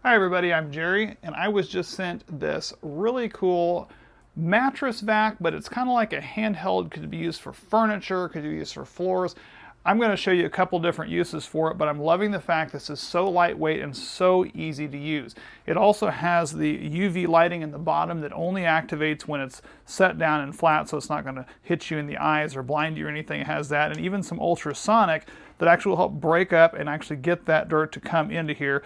Hi everybody, I'm Jerry, and I was just sent this really cool mattress vac, but it's kind of like a handheld, could be used for furniture, could be used for floors. I'm going to show you a couple different uses for it, but I'm loving the fact this is so lightweight and so easy to use. It also has the UV lighting in the bottom that only activates when it's set down and flat, so it's not going to hit you in the eyes or blind you or anything. It has that, and even some ultrasonic that actually will help break up and actually get that dirt to come into here.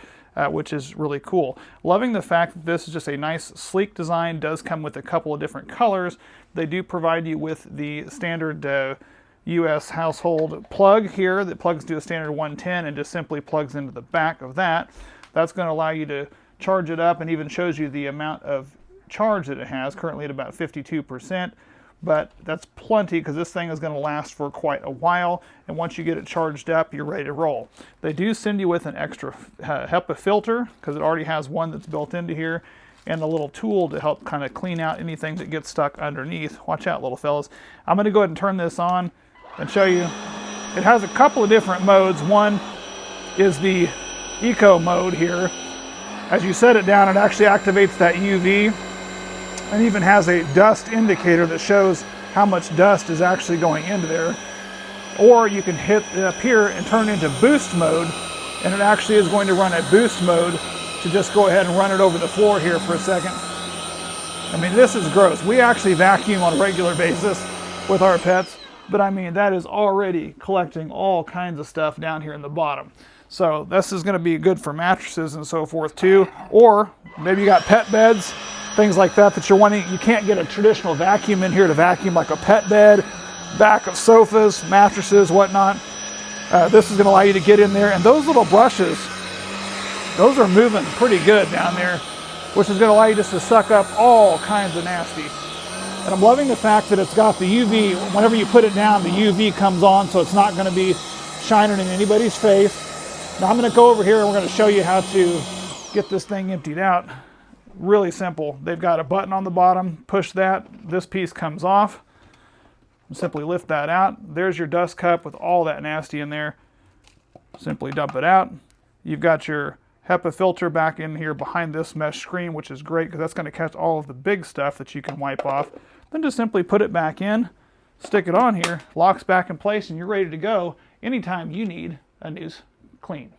Which is really cool. Loving the fact that this is just a nice sleek design, does come with a couple of different colors. They do provide you with the standard US household plug here that plugs to a standard 110 and just simply plugs into the back of that. That's going to allow you to charge it up and even shows you the amount of charge that it has, currently at about 52%. But that's plenty because this thing is going to last for quite a while, and once you get it charged up, you're ready to roll. They do send you with an extra HEPA filter because it already has one that's built into here, and a little tool to help kind of clean out anything that gets stuck underneath. Watch out, little fellas. I'm going to go ahead and turn this on and show you. It has a couple of different modes. One is the eco mode here. As you set it down, it actually activates that UV. And even has a dust indicator that shows how much dust is actually going into there. Or you can hit it up here and turn it into boost mode, and it actually is going to run a boost mode to just go ahead and run it over the floor here for a second. I mean, this is gross. We actually vacuum on a regular basis with our pets, but I mean, that is already collecting all kinds of stuff down here in the bottom. So this is going to be good for mattresses and so forth too. Or maybe you got pet beds, things like that you're wanting. You can't get a traditional vacuum in here to vacuum like a pet bed, back of sofas, mattresses, whatnot. This is going to allow you to get in there, and those little brushes, those are moving pretty good down there, which is going to allow you just to suck up all kinds of nasty. And I'm loving the fact that it's got the UV. Whenever you put it down, the UV comes on, so it's not going to be shining in anybody's face. Now I'm going to go over here and we're going to show you how to get this thing emptied out. Really simple. They've got a button on the bottom. Push that. This piece comes off. Simply lift that out. There's your dust cup with all that nasty in there. Simply dump it out. You've got your HEPA filter back in here behind this mesh screen, which is great because that's going to catch all of the big stuff that you can wipe off. Then just simply put it back in, stick it on here, locks back in place, and you're ready to go anytime you need a new clean.